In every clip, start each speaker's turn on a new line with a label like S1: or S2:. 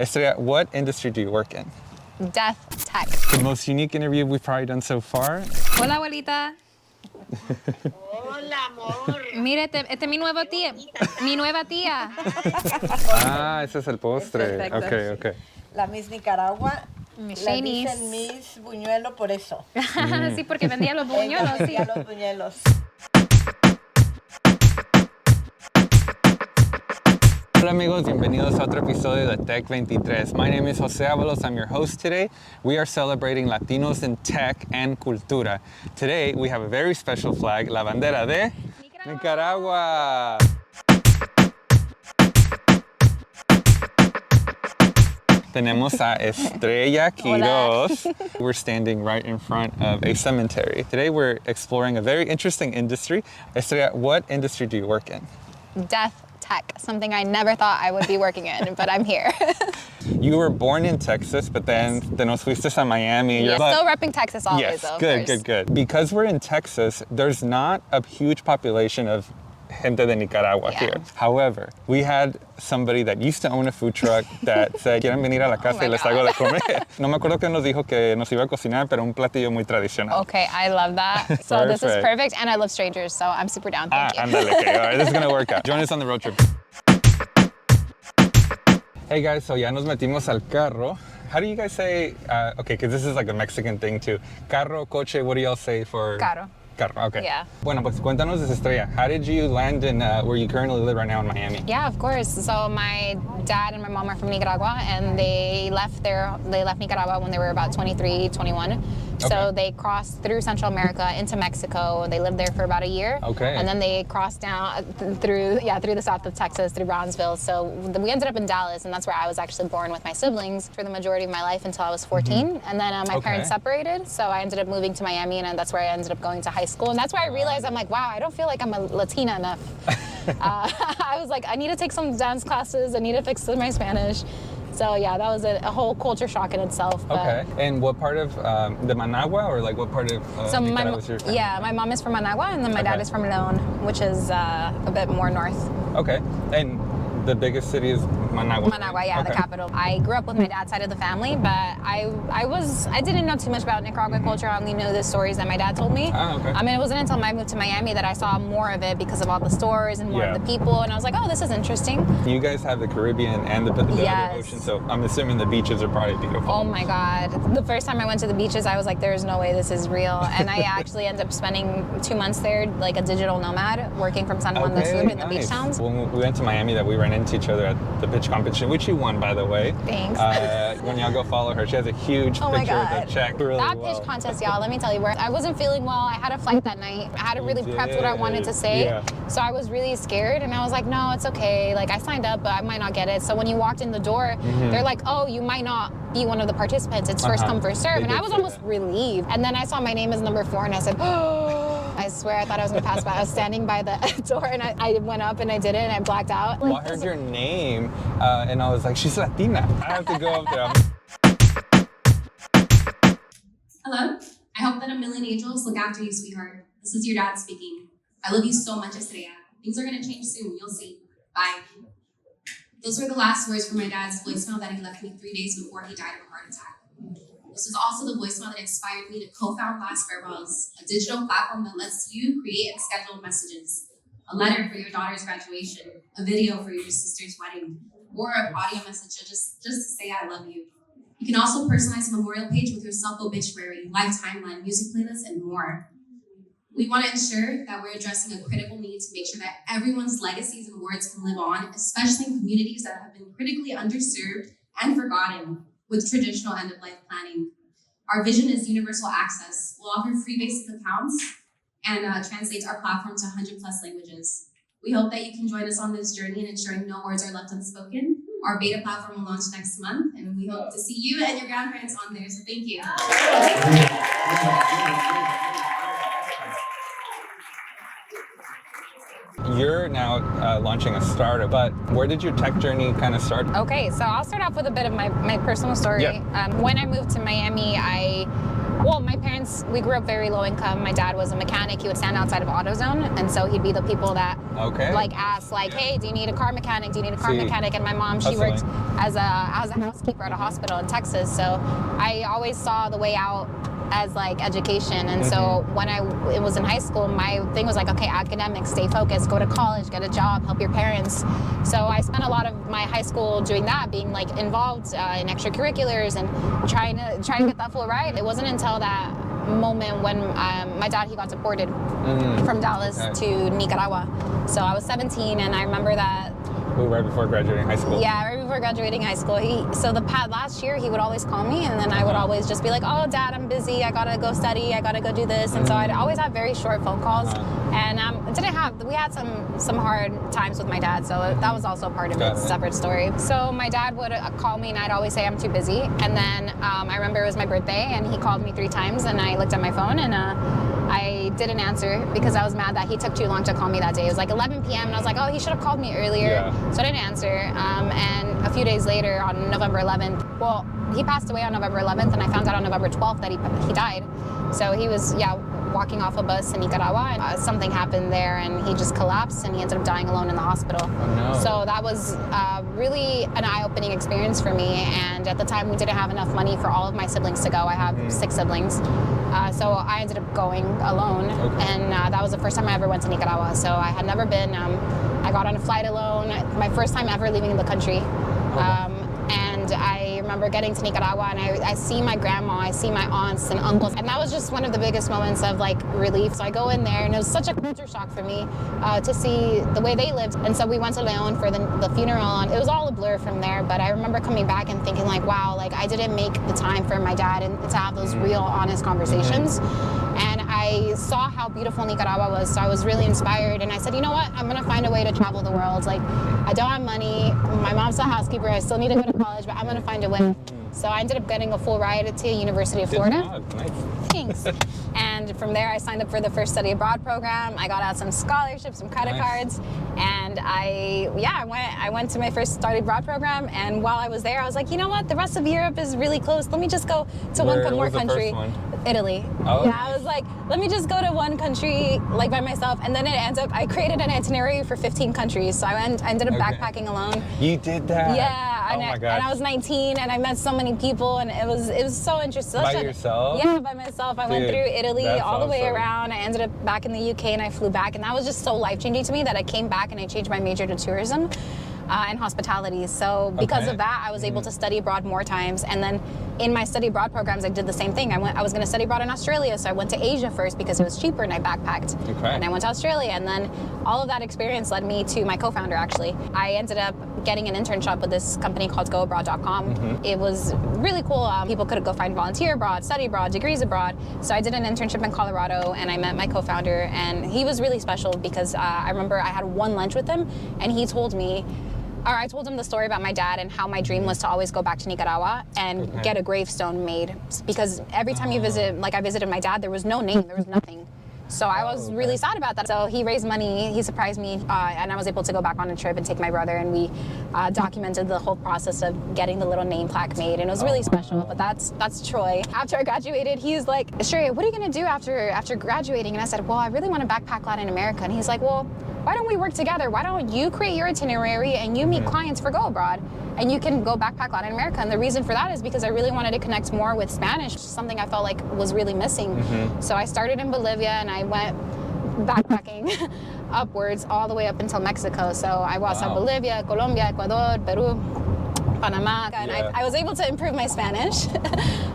S1: Estrella, what industry do you work in?
S2: Death tech.
S1: The most unique interview we've probably done so far.
S2: Hola, abuelita.
S3: Hola, amor.
S2: Mire, este es mi nuevo tía. Mi nueva tía.
S1: Ah, ese es el postre.
S3: Perfecto.
S1: Okay.
S3: La Miss Nicaragua.
S2: Mis
S3: La
S2: shinies.
S3: dicen Miss Buñuelo por eso.
S2: Sí, porque vendía los buñuelos, sí.
S3: Vendía los buñuelos.
S1: Hola amigos, bienvenidos a otro episodio de TECH23. My name is Jose Avalos, I'm your host today. We are celebrating Latinos in tech and cultura. Today we have a very special flag, la bandera de Nicaragua. Tenemos a Estrella Quiroz. We're standing right in front of a cemetery. Today we're exploring a very interesting industry. Estrella, what industry do you work in?
S2: Death tech, something I never thought I would be working in, but I'm here.
S1: You were born in Texas, but then te nos fuiste a Miami.
S2: Yeah, still repping Texas always,
S1: yes,
S2: though.
S1: Good. Because we're in Texas, there's not a huge population of gente de Nicaragua here. However, we had somebody that used to own a food truck that said, quieren venir a la casa y les hago de comer. No me acuerdo que nos dijo que nos iba a cocinar, pero un platillo muy tradicional.
S2: Okay, I love that. So this is perfect, and I love strangers, so I'm super down. Thank you.
S1: Ándale, okay. All right, this is gonna work out. Join us on the road trip. Hey guys, so ya nos metimos al carro. How do you guys say, okay, because this is like a Mexican thing too. Carro, coche, what do y'all say for?
S2: Carro.
S1: Carro, okay.
S2: Yeah.
S1: Bueno, pues cuéntanos, Estrella, how did you land in where you currently live right now in Miami?
S2: Yeah, of course. So my dad and my mom are from Nicaragua, and they left Nicaragua when they were about 23, 21. So they crossed through Central America into Mexico. They lived there for about a year.
S1: Okay.
S2: And then they crossed down through the south of Texas, through Brownsville. So we ended up in Dallas, and that's where I was actually born with my siblings for the majority of my life until I was 14. And then my parents separated, so I ended up moving to Miami, and that's where I ended up going to high school. And that's where I realized, I'm like, wow, I don't feel like I'm a Latina enough. I was like, I need to take some dance classes. I need to fix my Spanish. So yeah, that was a whole culture shock in itself. But
S1: okay. And what part of the Managua, or like what part of Nicaragua was your family?
S2: Yeah, my mom is from Managua, and then my dad is from León, which is a bit more north.
S1: Okay. And the biggest city is Managua.
S2: Managua, yeah, the capital. I grew up with my dad's side of the family, but I didn't know too much about Nicaraguan culture. I only knew the stories that my dad told me.
S1: Okay.
S2: I mean, it wasn't until I moved to Miami that I saw more of it because of all the stores and more of the people, and I was like, oh, this is interesting.
S1: You guys have the Caribbean and the ocean, so I'm assuming the beaches are probably beautiful.
S2: Oh my God. The first time I went to the beaches, I was like, there's no way this is real. And I actually ended up spending 2 months there, like a digital nomad, working from San Juan del Sur in the beach towns.
S1: When we went to Miami, that we ran into each other at the pitch competition, which you won, by the way.
S2: Thanks.
S1: When y'all go follow her, she has a huge picture of the check.
S2: That pitch contest, y'all, let me tell you, where I wasn't feeling well. I had a flight that night. I had to really prep what I wanted to say.
S1: Yeah.
S2: So I was really scared, and I was like, no, it's okay. Like, I signed up, but I might not get it. So when you walked in the door, they're like, oh, you might not be one of the participants. It's first come, first serve. And I was almost relieved. And then I saw my name as number 4, and I said, oh. I swear I thought I was gonna pass by. I was standing by the door, and I went up and I did it, and I blacked out.
S1: Well, I heard your name, and I was like, she's Latina. I have to go up there.
S4: Hello. I hope that a million angels look after you, sweetheart. This is your dad speaking. I love you so much, Estrella. Things are gonna change soon. You'll see. Bye. Those were the last words from my dad's voicemail that he left me 3 days before he died of a heart attack. This is also the voicemail that inspired me to co-found Last Farewells, a digital platform that lets you create and schedule messages, a letter for your daughter's graduation, a video for your sister's wedding, or an audio message just to say I love you. You can also personalize a memorial page with your self-obituary, live timeline, music playlist, and more. We want to ensure that we're addressing a critical need to make sure that everyone's legacies and words can live on, especially in communities that have been critically underserved and forgotten with traditional end-of-life planning. Our vision is universal access. We'll offer free basic accounts and translates our platform to 100+ languages. We hope that you can join us on this journey in ensuring no words are left unspoken. Our beta platform will launch next month, and we hope to see you and your grandparents on there, so thank you.
S1: You're now launching a startup, but where did your tech journey kind of start?
S2: Okay, so I'll start off with a bit of my personal story.
S1: Yeah.
S2: When I moved to Miami, I Well, my parents, we grew up very low income. My dad was a mechanic. He would stand outside of AutoZone, and so he'd be the people that like ask, like, hey, do you need a car mechanic? Do you need a car mechanic? And my mom, she worked as a housekeeper at a hospital in Texas, so I always saw the way out as like education. And so when it was in high school, my thing was like, okay, academics, stay focused, go to college, get a job, help your parents. So I spent a lot of my high school doing that, being like involved in extracurriculars and trying to get that full ride. It wasn't until that moment when my dad, he got deported from Dallas to Nicaragua. So I was 17, and I remember that.
S1: Right before graduating high school.
S2: Yeah, right before graduating high school. Last year, he would always call me, and then I would always just be like, oh, Dad, I'm busy. I gotta go study. I gotta go do this. And so I'd always have very short phone calls. And we had some hard times with my dad, so that was also part of it, separate story. So my dad would call me, and I'd always say I'm too busy. And then I remember it was my birthday, and he called me 3 times, and I looked at my phone, and I didn't answer because I was mad that he took too long to call me that day. It was like 11 p.m. and I was like, oh, he should have called me earlier. So I didn't answer. And a few days later, on November 11th, well, he passed away on November 11th, and I found out on November 12th that he died. So he was, walking off a bus in Nicaragua, and something happened there, and he just collapsed, and he ended up dying alone in the hospital.
S1: Oh, no.
S2: So that was really an eye-opening experience for me, and at the time we didn't have enough money for all of my siblings to go. I have 6 siblings. So I ended up going alone, and that was the first time I ever went to Nicaragua. So I had never been. I got on a flight alone, my first time ever leaving the country. And I remember getting to Nicaragua, and I see my grandma, I see my aunts and uncles, and that was just one of the biggest moments of like relief. So I go in there, and it was such a culture shock for me to see the way they lived. And so we went to Leon for the funeral, and it was all a blur from there. But I remember coming back and thinking like, wow, like I didn't make the time for my dad and to have those real, honest conversations. And I saw how beautiful Nicaragua was, so I was really inspired. And I said, you know what? I'm gonna find a way to travel the world. Like, I don't have money. My mom's a housekeeper. I still need to go to college, but I'm gonna find a way. So I ended up getting a full ride to University of Florida.
S1: Nice.
S2: Thanks. And from there, I signed up for the first study abroad program. I got out some scholarships, some credit cards, and I went to my first study abroad program. And while I was there, I was like, you know what? The rest of Europe is really close. Let me just go to one more country. Italy. Oh. Yeah, I was like, let me just go to one country like by myself. And then I created an itinerary for 15 countries. So I ended up backpacking alone.
S1: You did that?
S2: Yeah.
S1: Oh my gosh.
S2: And I was 19, and I met so many people, and it was so interesting.
S1: By yourself?
S2: Yeah, by myself. I went through Italy all the way around. I ended up back in the UK, and I flew back, and that was just so life-changing to me that I came back and I changed my major to tourism and hospitality. So because of that, I was able to study abroad more times. And then in my study abroad programs, I did the same thing. I was going to study abroad in Australia, so I went to Asia first because it was cheaper, and I backpacked. And I went to Australia, and then all of that experience led me to my co-founder, actually. I ended up getting an internship with this company called goabroad.com. It was really cool. People could go find volunteer abroad, study abroad, degrees abroad. So I did an internship in Colorado, and I met my co-founder, and he was really special because I remember I had one lunch with him, and he told me, I told him the story about my dad and how my dream was to always go back to Nicaragua and get a gravestone made. Because every time you visit, like I visited my dad, there was no name, there was nothing. So I was really sad about that. So he raised money, he surprised me, and I was able to go back on a trip and take my brother, and we documented the whole process of getting the little name plaque made, and it was really special. But that's Troy. After I graduated, he's like, Estrella, what are you gonna do after graduating? And I said, well, I really want to backpack Latin America. And he's like, well, why don't we work together? Why don't you create your itinerary and you meet clients for Go Abroad, and you can go backpack Latin America? And the reason for that is because I really wanted to connect more with Spanish, something I felt like was really missing. So I started in Bolivia, and I went backpacking upwards all the way up until Mexico. So I was at Bolivia, Colombia, Ecuador, Peru, Panama, and I was able to improve my Spanish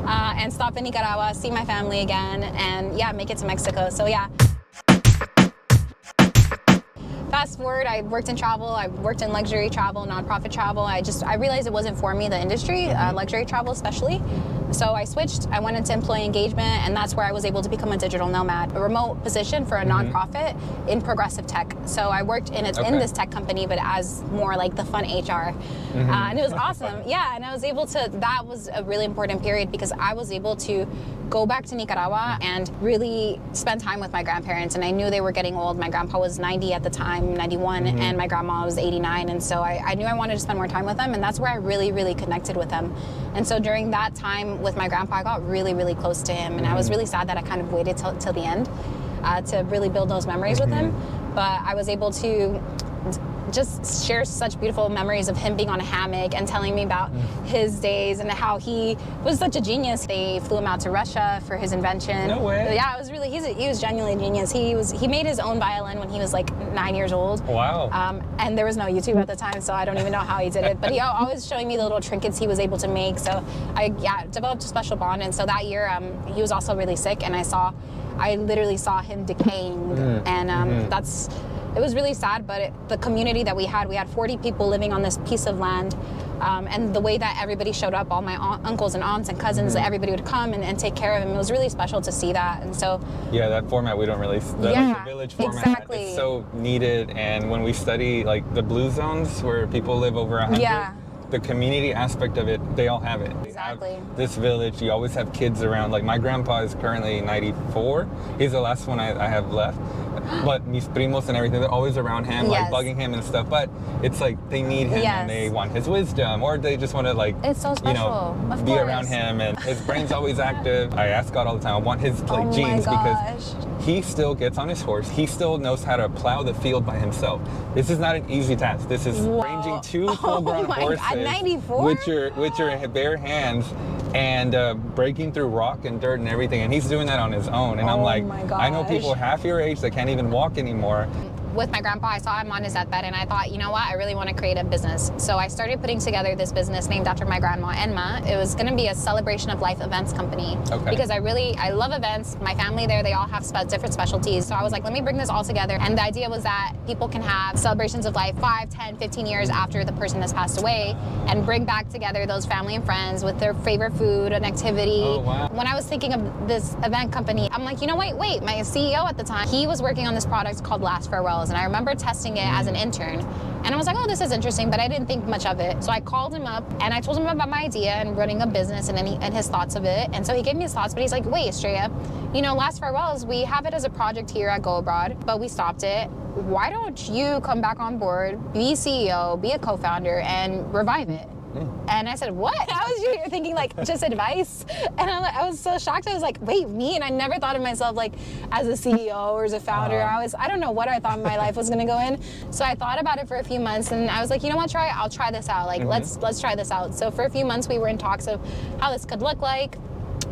S2: and stop in Nicaragua, see my family again, and make it to Mexico. So fast forward, I worked in travel, I worked in luxury travel, nonprofit travel. I realized it wasn't for me, the industry, luxury travel especially. So I switched, I went into employee engagement, and that's where I was able to become a digital nomad, a remote position for a nonprofit in progressive tech. So I worked in this tech company, but as more like the fun HR. And it was awesome. Yeah, and I was able to, that was a really important period because I was able to go back to Nicaragua and really spend time with my grandparents. And I knew they were getting old. My grandpa was 90 at the time, 91, and my grandma was 89. And so I knew I wanted to spend more time with them, and that's where I really, really connected with them. And so during that time time with my grandpa, I got really, really close to him. And I was really sad that I kind of waited till the end to really build those memories with him. But I was able to just share such beautiful memories of him being on a hammock and telling me about his days and how he was such a genius. They flew him out to Russia for his invention.
S1: No way.
S2: Yeah, it was really, he was genuinely a genius. He made his own violin when he was like 9 years old.
S1: Wow.
S2: And there was no YouTube at the time, so I don't even know how he did it. But he always showing me the little trinkets he was able to make. So I developed a special bond. And so that year, he was also really sick, and I literally saw him decaying, and it was really sad, but the community that we had 40 people living on this piece of land, and the way that everybody showed up, all my uncles and aunts and cousins, everybody would come and take care of him. It was really special to see that, and so...
S1: Yeah, that format we don't really... the village format,
S2: exactly.
S1: It's so needed, and when we study like the blue zones where people live over 100, the community aspect of it, they all have it.
S2: Exactly.
S1: This village, you always have kids around. Like my grandpa is currently 94. He's the last one I have left. But mis primos and everything, they're always around him, like bugging him and stuff. But it's like they need him and they want his wisdom, or they just want to like,
S2: it's so special.
S1: Be around him. And his brain's always active. I ask God all the time, I want his like genes, because he still gets on his horse. He still knows how to plow the field by himself. This is not an easy task. This is ranging 2 full-grown horses
S2: at 94?
S1: with your bare hands and breaking through rock and dirt and everything. And he's doing that on his own. And I'm like, I know people half your age that can't even walk anymore.
S2: With my grandpa, I saw him on his deathbed, and I thought, you know what, I really want to create a business. So I started putting together this business named after my grandma, Enma. It was going to be a celebration of life events company. Because I love events. My family there, they all have different specialties. So I was like, let me bring this all together. And the idea was that people can have celebrations of life 5, 10, 15 years after the person has passed away, and bring back together those family and friends with their favorite food and activity.
S1: Oh, wow.
S2: When I was thinking of this event company, I'm like, you know, wait, my CEO at the time, he was working on this product called Last Farewells. And I remember testing it as an intern. And I was like, oh, this is interesting, but I didn't think much of it. So I called him up and I told him about my idea and running a business and his thoughts of it. And so he gave me his thoughts, but he's like, wait, Estrella, Last Farewells, we have it as a project here at Go Abroad, but we stopped it. Why don't you come back on board, be CEO, be a co-founder, and revive it? And I said, what? I was thinking like just advice. And I was so shocked. I was like, wait, me? And I never thought of myself like as a CEO or as a founder. I don't know what I thought my life was gonna go in. So I thought about it for a few months, and I was like, you know what, I'll try this out. Like, let's try this out. So for a few months we were in talks of how this could look like.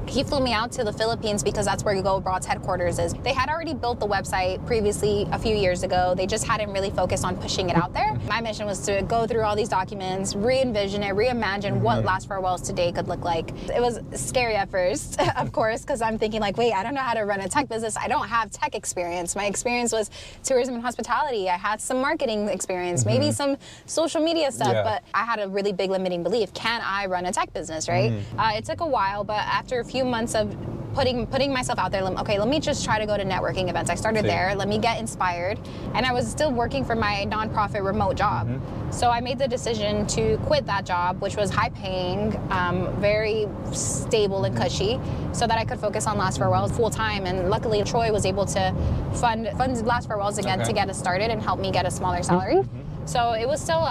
S2: He flew me out to the Philippines because that's where Go Abroad's headquarters is. They had already built the website previously a few years ago. They just hadn't really focused on pushing it out there. My mission was to go through all these documents, re-envision it, reimagine what Last Farewells today could look like. It was scary at first, of course, because I'm thinking like, wait, I don't know how to run a tech business. I don't have tech experience. My experience was tourism and hospitality. I had some marketing experience, maybe some social media stuff, but I had a really big limiting belief. Can I run a tech business, right? It took a while, but after a few months of putting myself out there, okay, let me just try to go to networking events. I started there, let me get inspired. And I was still working for my nonprofit remote job. So I made the decision to quit that job, which was high paying, very stable and cushy, so that I could focus on Last Farewells full time. And luckily Troy was able to fund Last Farewells again to get us started and help me get a smaller salary. So it was still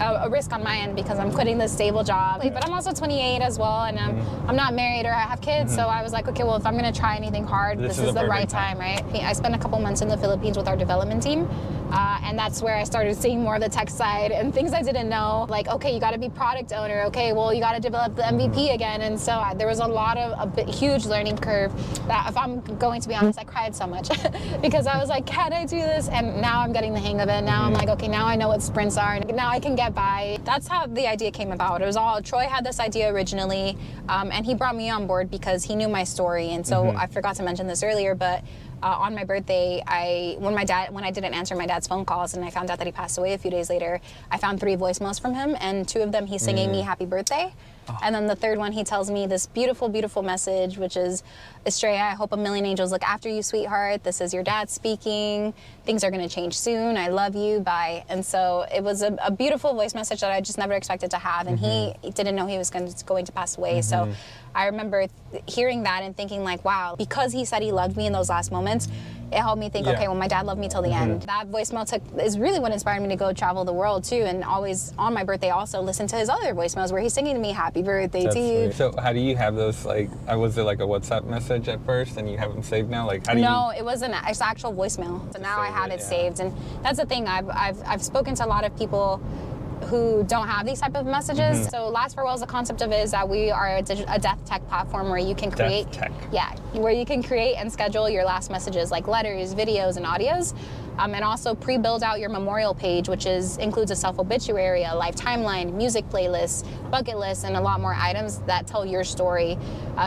S2: a risk on my end because I'm quitting this stable job. But I'm also 28 as well, and I'm not married or I have kids. So I was like, okay, well, if I'm going to try anything hard, this is the right time, right? I spent a couple months in the Philippines with our development team. And that's where I started seeing more of the tech side and things I didn't know. Like, okay, you got to be product owner. Okay, well, you got to develop the MVP again. And so there was a huge learning curve that, if I'm going to be honest, I cried so much because I was like, can I do this? And now I'm getting the hang of it. Now I'm like, okay, now I know what sprints are. And now I can get by. That's how the idea came about. It was all, Troy had this idea originally, and he brought me on board because he knew my story. And so I forgot to mention this earlier, but on my birthday, when I didn't answer my dad's phone calls and I found out that he passed away a few days later, I found 3 voicemails from him, and 2 of them he's singing me happy birthday. And then the 3rd one, he tells me this beautiful, beautiful message, which is, Estrella, I hope a million angels look after you, sweetheart. This is your dad speaking. Things are going to change soon. I love you. Bye. And so it was a beautiful voice message that I just never expected to have. And he didn't know he was going to pass away. So I remember hearing that and thinking like, wow, because he said he loved me in those last moments, it helped me think, okay, well, my dad loved me till the end. That voicemail is really what inspired me to go travel the world too, and always on my birthday also listen to his other voicemails where he's singing to me happy birthday to you.
S1: Sweet. So how do you have those, like, was it like a WhatsApp message at first and you have them saved now? Like, how do you?
S2: No, it was it's actual voicemail. So now I have it saved, and that's the thing. I've spoken to a lot of people who don't have these type of messages. So Last Farewell, the concept of it is that we are a death tech platform where you can create, where you can create and schedule your last messages like letters, videos, and audios. And also pre-build out your memorial page, which includes a self-obituary, a life timeline, music playlist, bucket list, and a lot more items that tell your story.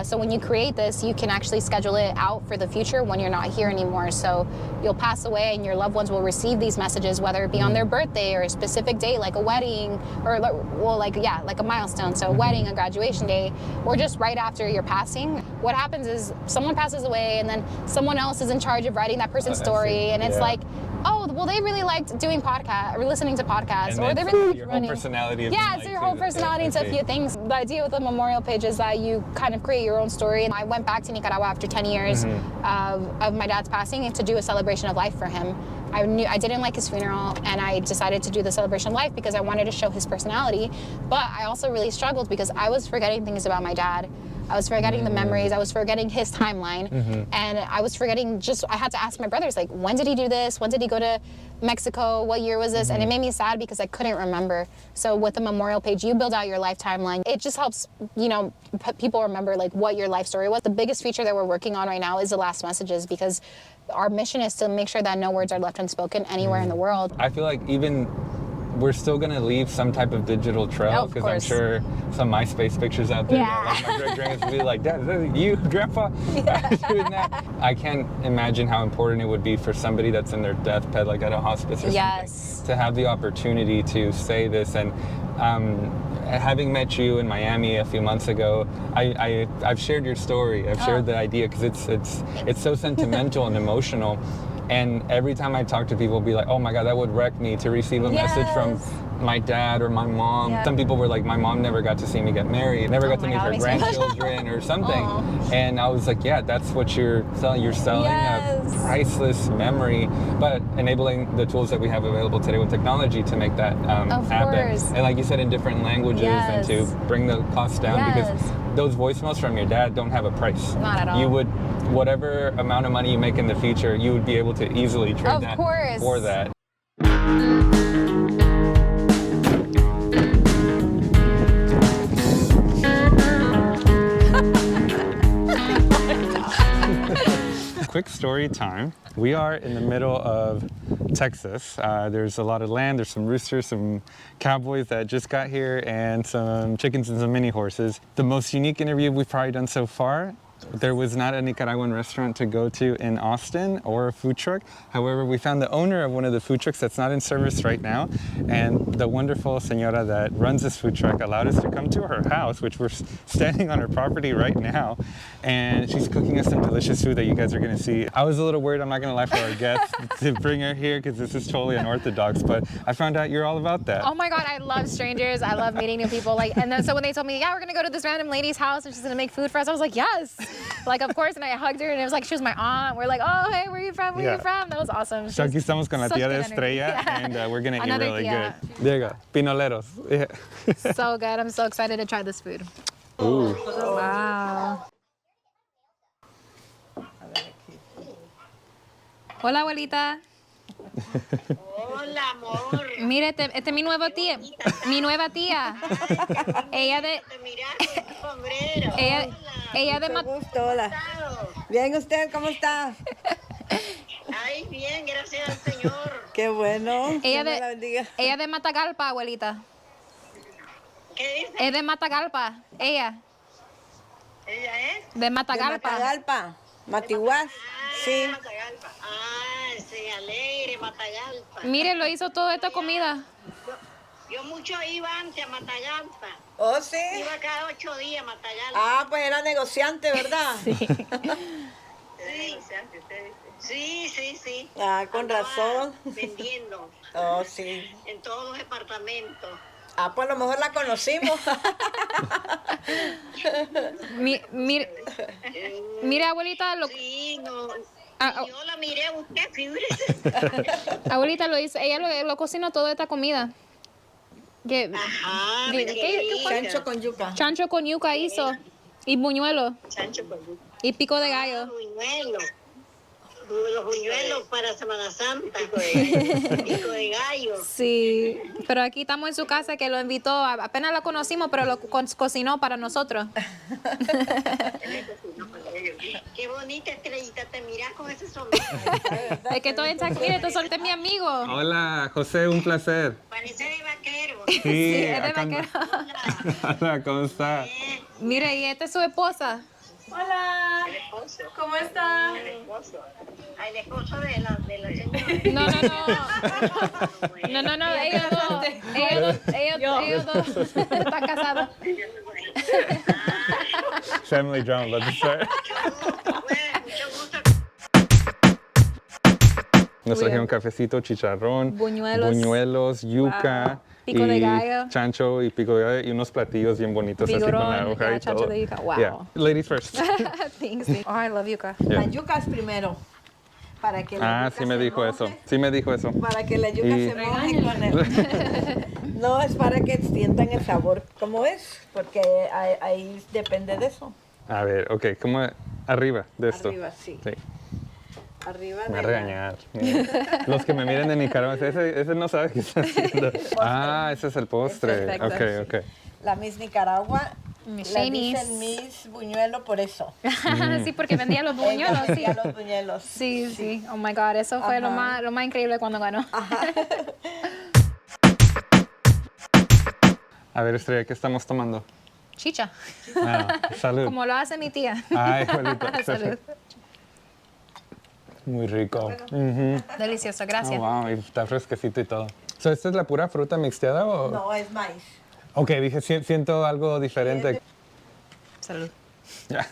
S2: So when you create this, you can actually schedule it out for the future when you're not here anymore. So you'll pass away and your loved ones will receive these messages, whether it be on their birthday or a specific date, like a wedding, or like a milestone. So a wedding, a graduation day, or just right after your passing. What happens is someone passes away and then someone else is in charge of writing that person's story. And it's like, oh, well, they really liked doing podcasts or listening to podcasts, or they really liked
S1: your
S2: running.
S1: Whole personality.
S2: Yeah, it's your whole personality into a few things. The idea with the memorial page is that you kind of create your own story. And I went back to Nicaragua after 10 years of my dad's passing to do a celebration of life for him. I didn't like his funeral, and I decided to do the celebration of life because I wanted to show his personality. But I also really struggled because I was forgetting things about my dad. I was forgetting the memories. I was forgetting his timeline. And I was forgetting I had to ask my brothers, like, when did he do this? When did he go to Mexico? What year was this? And it made me sad because I couldn't remember. So with the memorial page, you build out your life timeline. It just helps, people remember like what your life story was. The biggest feature that we're working on right now is the last messages, because our mission is to make sure that no words are left unspoken anywhere in the world.
S1: I feel like even we're still gonna leave some type of digital trail, because I'm sure some MySpace pictures out there. Like my great-grandparents would be like, "Dad, is that you, Grandpa?" Doing that. I can't imagine how important it would be for somebody that's in their deathbed, like at a hospice or something, to have the opportunity to say this. And having met you in Miami a few months ago, I've shared your story. I've shared the idea because it's so sentimental and emotional. And every time I talk to people, be like, oh my God, that would wreck me to receive a message from my dad or my mom. Some people were like, my mom never got to see me get married, never got to meet her grandchildren or something. And I was like, yeah, that's what you're selling. You're selling a priceless memory, but enabling the tools that we have available today with technology to make that happen. And like you said, in different languages and to bring the cost down, because those voicemails from your dad don't have a price.
S2: Not at all.
S1: You would, whatever amount of money you make in the future, you would be able to easily trade that for that. Quick story time. We are in the middle of Texas. There's a lot of land, there's some roosters, some cowboys that just got here, and some chickens and some mini horses. The most unique interview we've probably done so far. There was not a Nicaraguan restaurant to go to in Austin or a food truck. However, we found the owner of one of the food trucks that's not in service right now. And the wonderful señora that runs this food truck allowed us to come to her house, which we're standing on her property right now. And she's cooking us some delicious food that you guys are gonna see. I was a little worried, I'm not gonna lie, for our guests to bring her here because this is totally unorthodox, but I found out you're all about that.
S2: Oh my God, I love strangers. I love meeting new people. And then so when they told me, yeah, we're gonna go to this random lady's house and she's gonna make food for us, I was like, yes. Like, of course, and I hugged her, and it was like she was my aunt. We're like, oh, hey, where are you from? Where are you from? That was awesome.
S1: So aquí estamos con la tía de Estrella, and we're gonna eat really good. There you go, pinoleros.
S2: So good. I'm so excited to try this food.
S1: Ooh.
S2: Wow. Hola, abuelita.
S3: Hola, amor.
S2: Mire, este es mi nuevo tía. Mi nueva tía. Ella de... Ella de...
S3: Mucho gusto, hola. Bien, ¿usted cómo está?
S5: Ay, bien, gracias al Señor.
S3: Qué bueno.
S2: Ella
S3: Dios me la bendiga.
S2: Ella de Matagalpa, abuelita.
S5: ¿Qué dice?
S2: Es de Matagalpa, ella.
S5: ¿Ella es?
S2: De Matagalpa.
S3: De Matagalpa. Matiguás. Sí.
S5: Matagalpa. Ah, sí, alegre, Matagalpa.
S2: Mire, lo hizo toda esta comida.
S5: Yo mucho iba antes a Matagalpa.
S3: Oh, sí.
S5: Iba cada 8 días a Matagalpa.
S3: Ah, pues era negociante, ¿verdad?
S2: Sí.
S5: Sí, sí, sí.
S3: Ah, con
S5: Andaba
S3: razón.
S5: vendiendo.
S3: Oh, sí.
S5: En todos los departamentos.
S3: Ah, pues a lo mejor la conocimos.
S2: Mire, abuelita,
S5: Sí, no.
S2: Ah,
S5: Yo la miré a usted, figúrese.
S2: abuelita lo hizo, ella lo cocinó toda esta comida. ¿Qué,
S5: Ajá,
S2: qué-
S5: mira
S2: qué- qué fue?
S3: Chancho con yuca.
S2: Chancho con yuca hizo. Y buñuelo.
S5: Chancho con yuca.
S2: Y pico de gallo.
S5: Buñuelos. Los buñuelos para Semana Santa. Pico de gallo.
S2: Sí, pero aquí estamos en su casa que lo invitó, apenas lo conocimos, pero lo cocinó para nosotros.
S5: Qué bonita Estrellita, te miras con ese sombrero.
S2: Es que estoy en Texas, mire, este es mi amigo.
S1: Hola, José, un placer.
S5: Parece de vaquero.
S1: Sí,
S2: es de
S1: acá ando.
S2: vaquero.
S1: Hola, ¿cómo está?
S2: Mire, y esta es su esposa.
S6: Hola,
S5: El esposo.
S6: ¿cómo está?
S5: El esposo. Ah, el esposo de la señora.
S2: No, ellos dos están casados.
S1: Family drama, let's start.
S5: Mucho gusto.
S1: Nos trajeron cafecito, chicharrón,
S2: Buñuelos.
S1: yuca,
S2: Pico de
S1: y
S2: gallo.
S1: chancho y pico de gallo y unos platillos bien bonitos así con la
S2: Vigoron,
S1: hoja
S2: yeah,
S1: y
S2: chancho
S1: todo.
S2: de yuca, wow.
S1: Yeah. Ladies first.
S2: Thanks. Oh, I love yuca.
S1: Yeah.
S3: La yuca es primero. Para que la
S1: Ah,
S3: yuca
S1: sí me
S3: se
S1: dijo
S3: moje,
S1: eso. Sí me dijo eso.
S3: Para que la yuca
S1: Y-
S3: se moje con el... No, es para que sientan el sabor como es, porque ahí depende de eso.
S1: A ver, ok, ¿cómo arriba de esto?
S3: Arriba, sí.
S1: Sí.
S3: Arriba
S1: Me va a
S3: de la-
S1: regañar. Mira. Los que me miren de Nicaragua, ese no sabe qué está haciendo. Ah, ese es el postre.
S3: Perfecto.
S1: Ok, ok.
S3: La Miss Nicaragua,
S2: Miss
S3: la
S2: Shanice.
S3: dicen Miss Buñuelo por eso.
S2: Sí, porque vendía los buñuelos, sí.
S3: Vendía los buñuelos.
S2: Sí, sí. Oh my God, eso fue lo más increíble cuando ganó.
S1: A ver, Estrella, ¿qué estamos tomando?
S2: Chicha,
S1: Ah, salud.
S2: como lo hace mi tía.
S1: Ay, abuelito.
S2: Salud.
S1: Muy rico. Ujú.
S2: Delicioso,
S1: Oh,
S2: gracias.
S1: wow, y está fresquecito y todo. So, ¿esta es la pura fruta mixteada o...?
S3: No, es maíz.
S1: Ok, dije, siento algo diferente.
S2: Salud.
S1: Ya.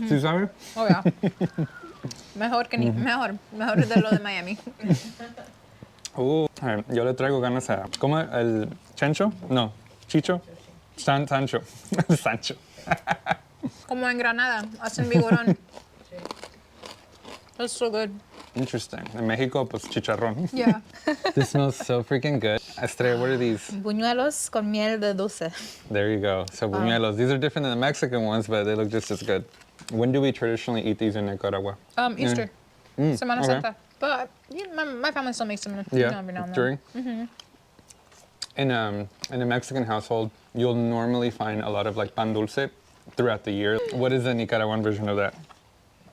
S1: ¿Sí sabe?
S2: Oh, yeah. Mejor que mejor de lo de Miami.
S1: A ver, yo le traigo ganas a... ¿Cómo? ¿El chancho? No, chicho. Sancho. Sancho.
S2: Como en Granada, hacen vigorón. That's so good.
S1: Interesting. En México, pues chicharrón.
S2: Yeah.
S1: This smells so freaking good. Estrella, what are these?
S2: Buñuelos con miel de dulce.
S1: There you go. So buñuelos. These are different than the Mexican ones, but they look just as good. When do we traditionally eat these in Nicaragua?
S2: Easter. Semana
S1: okay.
S2: Santa. But yeah, my family still makes them every now and then.
S1: During? In a Mexican household, you'll normally find a lot of like pan dulce throughout the year. What is the Nicaraguan version of that?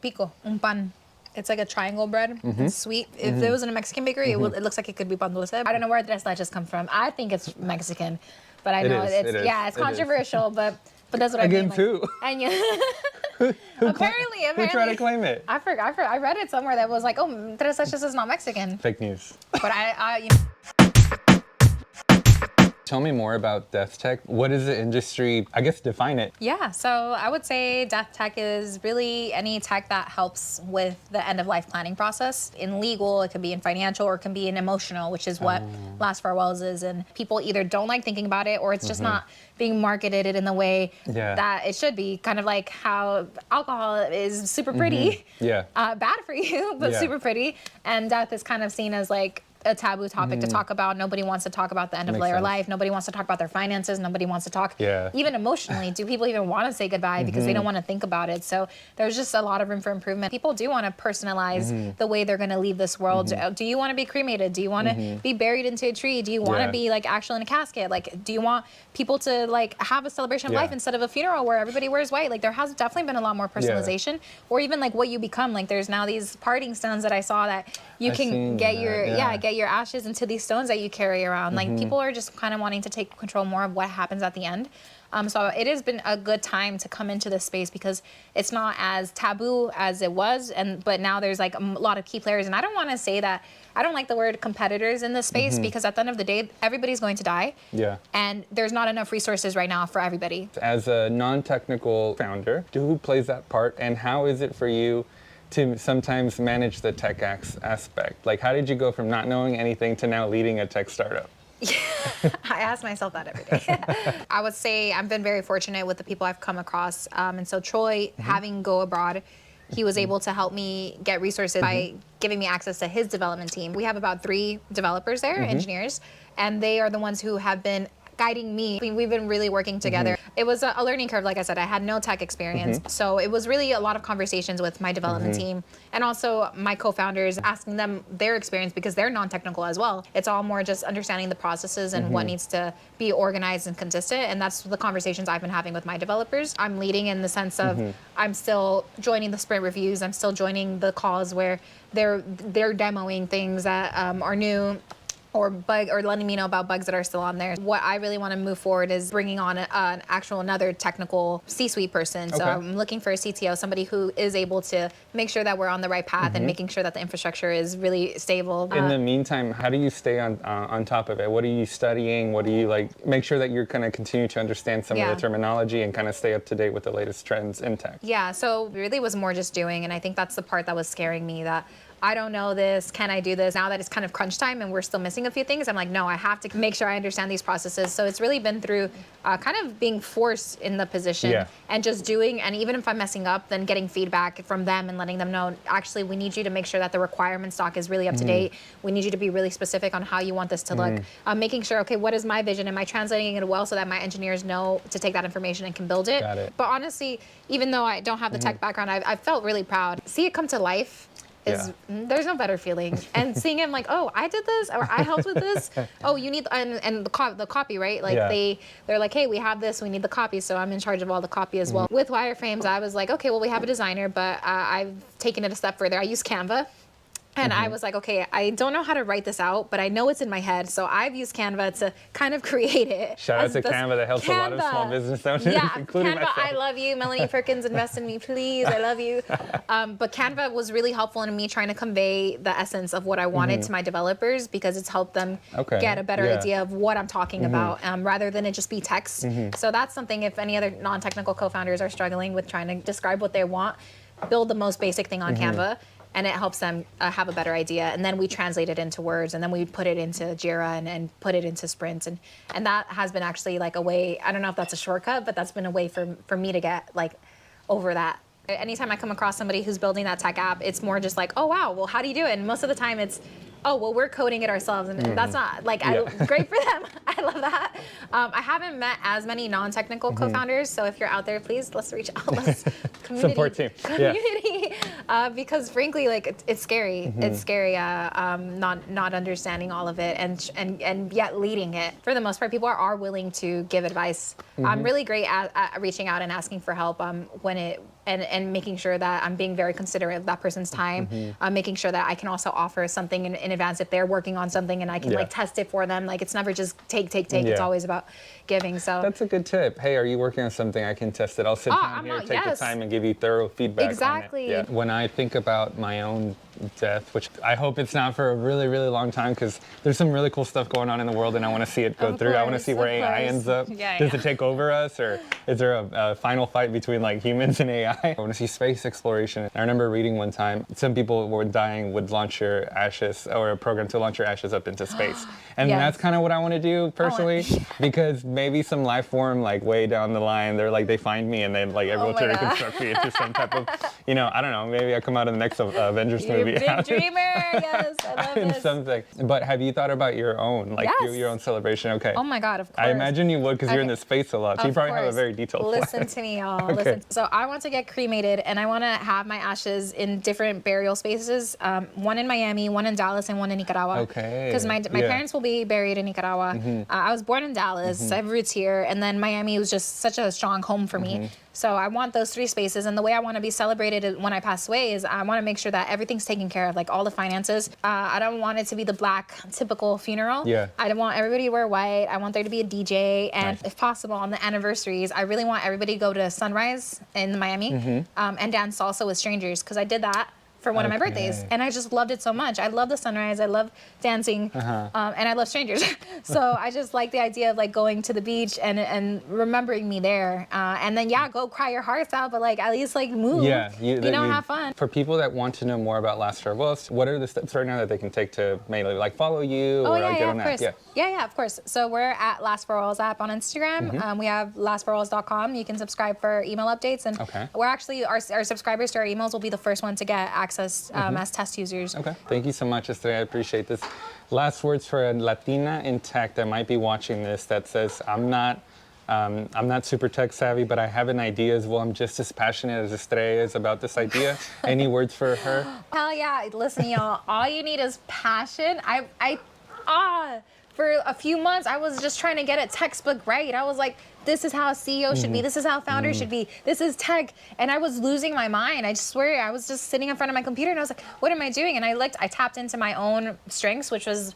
S2: Pico, un pan. It's like a triangle bread. It's sweet. If it was in a Mexican bakery, it looks like it could be pan dulce. I don't know where tres leches come from. I think it's Mexican, but I know
S1: It is.
S2: it's
S1: It is.
S2: controversial, but that's what
S1: Again,
S2: I mean.
S1: too.
S2: And yeah. apparently.
S1: Who tried to claim it?
S2: I forgot. I read it somewhere that was like, oh, tres leches is not Mexican.
S1: Fake news.
S2: But I
S1: Tell me more about death tech. What is the industry? I guess define it.
S2: Yeah, so I would say death tech is really any tech that helps with the end of life planning process. In legal, it could be in financial, or it can be in emotional, which is what Last Farewells is. And people either don't like thinking about it, or it's just not being marketed in the way that it should be. Kind of like how alcohol is super pretty, bad for you, but super pretty. And death is kind of seen as like a taboo topic to talk about. Nobody wants to talk about the end of their life. Nobody wants to talk about their finances. Nobody wants to talk even emotionally. Do people even want to say goodbye because they don't want to think about it? So there's just a lot of room for improvement. People do want to personalize the way they're going to leave this world. Do you want to be cremated? Do you want to be buried into a tree? Do you want to be like actually in a casket? Like, do you want people to like have a celebration of life instead of a funeral where everybody wears white? Like, there has definitely been a lot more personalization, or even like what you become. Like, there's now these parting stones that I saw that you can get your ashes into these stones that you carry around. Like, people are just kind of wanting to take control more of what happens at the end. So it has been a good time to come into this space because it's not as taboo as it was, but now there's like a lot of key players. And I don't want to say that, I don't like the word competitors in this space because at the end of the day, everybody's going to die. Yeah. And there's not enough resources right now for everybody.
S1: As a non-technical founder, who plays that part, and how is it for you to sometimes manage the tech aspect? Like, how did you go from not knowing anything to now leading a tech startup?
S2: I ask myself that every day. I would say I've been very fortunate with the people I've come across. And so Troy, having go abroad, he was able to help me get resources by giving me access to his development team. We have about 3 developers there, engineers, and they are the ones who have been guiding me. I mean, we've been really working together. It was a learning curve, like I said. I had no tech experience. So it was really a lot of conversations with my development team and also my co-founders, asking them their experience because they're non-technical as well. It's all more just understanding the processes and what needs to be organized and consistent. And that's the conversations I've been having with my developers. I'm leading in the sense of I'm still joining the sprint reviews. I'm still joining the calls where they're demoing things that are new, or letting me know about bugs that are still on there. What I really want to move forward is bringing on an actual another technical C-suite person. So I'm looking for a CTO, somebody who is able to make sure that we're on the right path and making sure that the infrastructure is really stable.
S1: In the meantime, how do you stay on top of it? What are you studying? What do you make sure that you're going to continue to understand some of the terminology and kind of stay up to date with the latest trends in tech?
S2: Yeah, so really was more just doing, and I think that's the part that was scaring me, that I don't know this, can I do this? Now that it's kind of crunch time and we're still missing a few things, I'm like, no, I have to make sure I understand these processes. So it's really been through kind of being forced in the position and just doing, and even if I'm messing up, then getting feedback from them and letting them know, actually, we need you to make sure that the requirement stock is really up to date. We need you to be really specific on how you want this to look. Making sure, okay, what is my vision? Am I translating it well so that my engineers know to take that information and can build it?
S1: Got it.
S2: But honestly, even though I don't have the tech background, I felt really proud. See it come to life. There's no better feeling. And seeing him like, oh, I did this, or I helped with this. Oh, you need, and the copy, right? Like they're like, hey, we have this, we need the copy. So I'm in charge of all the copy as well. With wireframes, I was like, okay, well, we have a designer, but I've taken it a step further. I use Canva. And I was like, okay, I don't know how to write this out, but I know it's in my head. So I've used Canva to kind of create it.
S1: Shout out to Canva, that helps a lot of small business owners, including
S2: Canva,
S1: myself.
S2: I love you. Melanie Perkins, invest in me, please. I love you. But Canva was really helpful in me trying to convey the essence of what I wanted to my developers, because it's helped them get a better idea of what I'm talking about, rather than it just be text. So that's something, if any other non-technical co-founders are struggling with trying to describe what they want, build the most basic thing on Canva. And it helps them have a better idea. And then we translate it into words, and then we put it into Jira and put it into sprints. And that has been actually like a way, I don't know if that's a shortcut, but that's been a way for me to get like over that. Anytime I come across somebody who's building that tech app, it's more just like, oh, wow, well, how do you do it? And most of the time it's, oh, well, we're coding it ourselves. And that's not, like, great for them. I love that. I haven't met as many non-technical co-founders. So if you're out there, please, let's reach out. Let's
S1: support team.
S2: Community. Because frankly, like, it's scary. It's scary not understanding all of it and yet leading it. For the most part, people are willing to give advice. I'm really great at reaching out and asking for help when it, and making sure that I'm being very considerate of that person's time, making sure that I can also offer something in advance if they're working on something, and I can like test it for them. Like, it's never just take. It's always about giving. So
S1: that's a good tip. Hey, are you working on something? I can test it. I'll sit down here, take the time, and give you thorough feedback.
S2: Exactly.
S1: On it. When I think about my own death, which I hope it's not for a really, really long time, because there's some really cool stuff going on in the world, and I want to see it go through. I want to see where AI ends up. Does it take over us, or is there a final fight between like humans and AI? I want to see space exploration. I remember reading one time, some people were dying would launch your ashes, or a program to launch your ashes up into space. And that's kind of what I want to do personally, because maybe some life form like way down the line, they're like, they find me and they like able to reconstruct me into some type of, I don't know, maybe I come out in the next Avengers movie.
S2: Big dreamer, yes, I love this.
S1: Something. But have you thought about your own, like your own celebration? Okay.
S2: Oh my God, of course.
S1: I imagine you would, because you're in the space a lot. So you probably have a very detailed plan.
S2: Listen to me, y'all. Listen. So I want to get cremated, and I want to have my ashes in different burial spaces. One in Miami, one in Dallas, and one in Nicaragua.
S1: Okay.
S2: Because my parents will be buried in Nicaragua. I was born in Dallas. I have roots here, and then Miami was just such a strong home for me. So I want those 3 spaces, and the way I want to be celebrated when I pass away is I want to make sure that everything's taken care of, like all the finances. I don't want it to be the black typical funeral. I don't want everybody to wear white. I want there to be a DJ, and if possible on the anniversaries, I really want everybody to go to sunrise in Miami and dance salsa with strangers, because I did that for one of my birthdays. And I just loved it so much. I love the sunrise. I love dancing. And I love strangers. So I just like the idea of like going to the beach and remembering me there. And then, go cry your hearts out, but like at least like move. Yeah. Have fun.
S1: For people that want to know more about Las Revueltas, what are the steps right now that they can take to mainly like follow you or get on that?
S2: Of course. So we're at Las Revueltas app on Instagram. We have lasrevueltas.com. You can subscribe for email updates. And we're actually, our subscribers to our emails will be the first one to get access as test users.
S1: Okay. Thank you so much, Estrella. I appreciate this. Last words for a Latina in tech that might be watching this that says, I'm not super tech savvy, but I have an idea as well. I'm just as passionate as Estrella is about this idea. Any words for her?
S2: Hell yeah. Listen, y'all, all you need is passion. For a few months, I was just trying to get a textbook right. I was like, this is how a CEO should be. This is how founders should be. This is tech. And I was losing my mind. I swear, I was just sitting in front of my computer and I was like, what am I doing? And I tapped into my own strengths, which was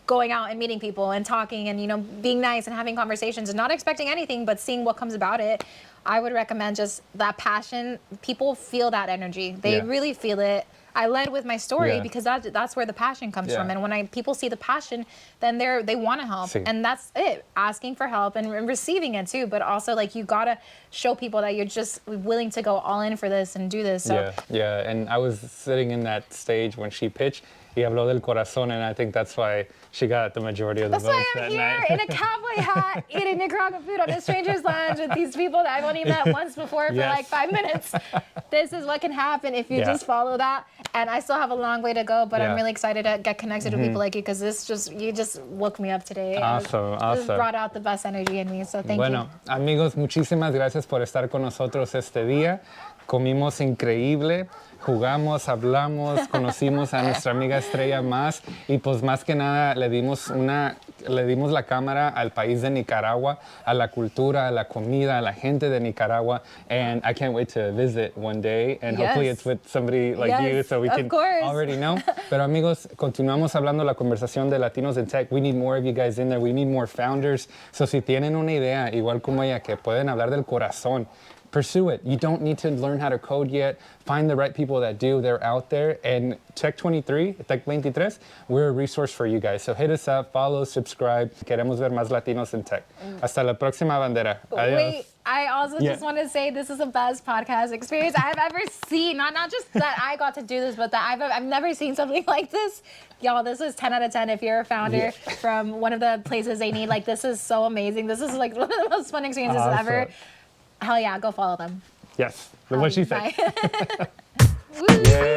S2: going out and meeting people and talking and, being nice and having conversations and not expecting anything, but seeing what comes about it. I would recommend just that passion. People feel that energy. They really feel it. I led with my story because that's where the passion comes from. And when people see the passion, then they want to help. And that's it. Asking for help and receiving it too. But also like you got to show people that you're just willing to go all in for this and do this. So.
S1: Yeah. And I was sitting in that stage when she pitched. Y habló del corazón, and I think that's why she got the majority of the votes that night.
S2: That's why I'm here in a cowboy hat eating Nicaraguan food on a stranger's lounge with these people that I've only met once before for like 5 minutes. This is what can happen if you just follow that. And I still have a long way to go, but I'm really excited to get connected with people like you because you just woke me up today.
S1: Awesome.
S2: This brought out the best energy in me, so thank you.
S1: Bueno, amigos, muchísimas gracias por estar con nosotros este día. Comimos increíble, jugamos, hablamos, conocimos a nuestra amiga Estrella más y pues más que nada le dimos la cámara al país de Nicaragua, a la cultura, a la comida, a la gente de Nicaragua, and I can't wait to visit one day and hopefully it's with somebody like you so we can already know. Pero amigos, continuamos hablando la conversación de Latinos in Tech. We need more of you guys in there. We need more founders. So si tienen una idea, igual como ella, que pueden hablar del corazón, pursue it. You don't need to learn how to code yet. Find the right people that do. They're out there. And TECH23, we're a resource for you guys. So hit us up, follow, subscribe. Queremos ver más Latinos in tech. Hasta la próxima, bandera. Adiós.
S2: Wait, I also just want to say this is the best podcast experience I've ever seen. Not just that I got to do this, but that I've never seen something like this. Y'all, this is 10 out of 10 if you're a founder from one of the places they need. Like, this is so amazing. This is like one of the most fun experiences ever. Hell yeah, go follow them.
S1: Yes, what she said.
S2: Woo.